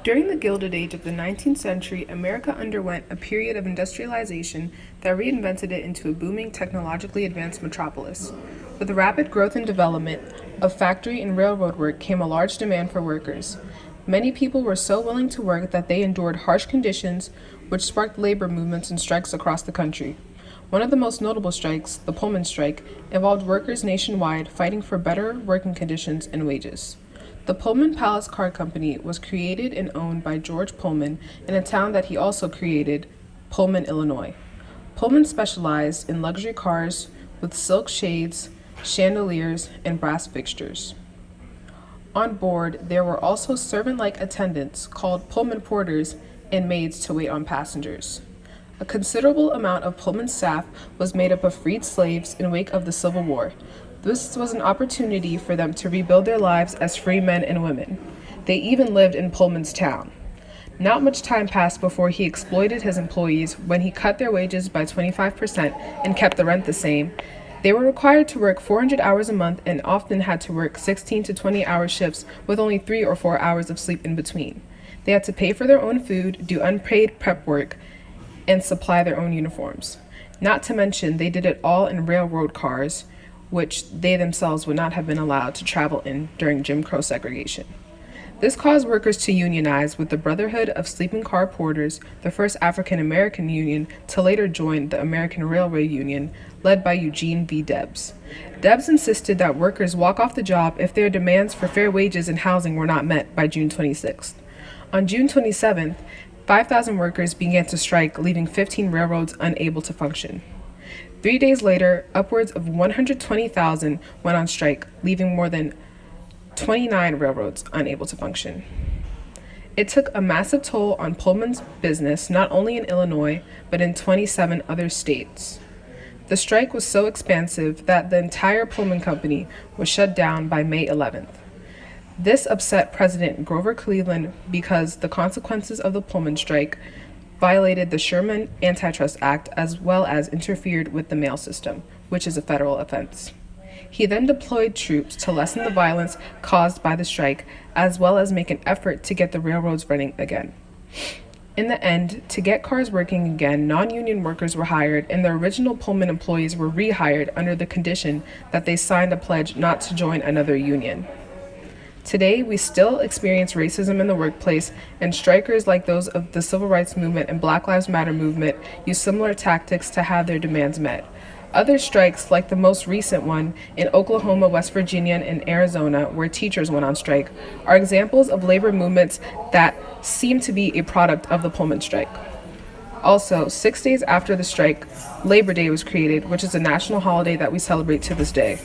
During the Gilded Age of the 19th century, America underwent a period of industrialization that reinvented it into a booming, technologically advanced metropolis. With the rapid growth and development of factory and railroad work came a large demand for workers. Many people were so willing to work that they endured harsh conditions, which sparked labor movements and strikes across the country. One of the most notable strikes, the Pullman Strike, involved workers nationwide fighting for better working conditions and wages. The Pullman Palace Car Company was created and owned by George Pullman in a town that he also created, Pullman, Illinois. Pullman specialized in luxury cars with silk shades, chandeliers, and brass fixtures. On board, there were also servant-like attendants called Pullman porters and maids to wait on passengers. A considerable amount of Pullman's staff was made up of freed slaves in wake of the Civil War. This was an opportunity for them to rebuild their lives as free men and women. They even lived in Pullman's town. Not much time passed before he exploited his employees when he cut their wages by 25% and kept the rent the same. They were required to work 400 hours a month and often had to work 16 to 20-hour shifts with only 3 or 4 hours of sleep in between. They had to pay for their own food, do unpaid prep work, and supply their own uniforms. Not to mention, they did it all in railroad cars, which they themselves would not have been allowed to travel in during Jim Crow segregation. This caused workers to unionize with the Brotherhood of Sleeping Car Porters, the first African American union to later join the American Railway Union, led by Eugene V. Debs. Debs insisted that workers walk off the job if their demands for fair wages and housing were not met by June 26th. On June 27th, 5,000 workers began to strike, leaving 15 railroads unable to function. 3 days later, upwards of 120,000 went on strike, leaving more than 29 railroads unable to function. It took a massive toll on Pullman's business, not only in Illinois, but in 27 other states. The strike was so expansive that the entire Pullman Company was shut down by May 11th. This upset President Grover Cleveland because the consequences of the Pullman strike violated the Sherman Antitrust Act as well as interfered with the mail system, which is a federal offense. He then deployed troops to lessen the violence caused by the strike, as well as make an effort to get the railroads running again. In the end, to get cars working again, non-union workers were hired, and the original Pullman employees were rehired under the condition that they signed a pledge not to join another union. Today, we still experience racism in the workplace, and strikers like those of the Civil Rights Movement and Black Lives Matter movement use similar tactics to have their demands met. Other strikes, like the most recent one in Oklahoma, West Virginia, and Arizona, where teachers went on strike, are examples of labor movements that seem to be a product of the Pullman strike. Also, 6 days after the strike, Labor Day was created, which is a national holiday that we celebrate to this day.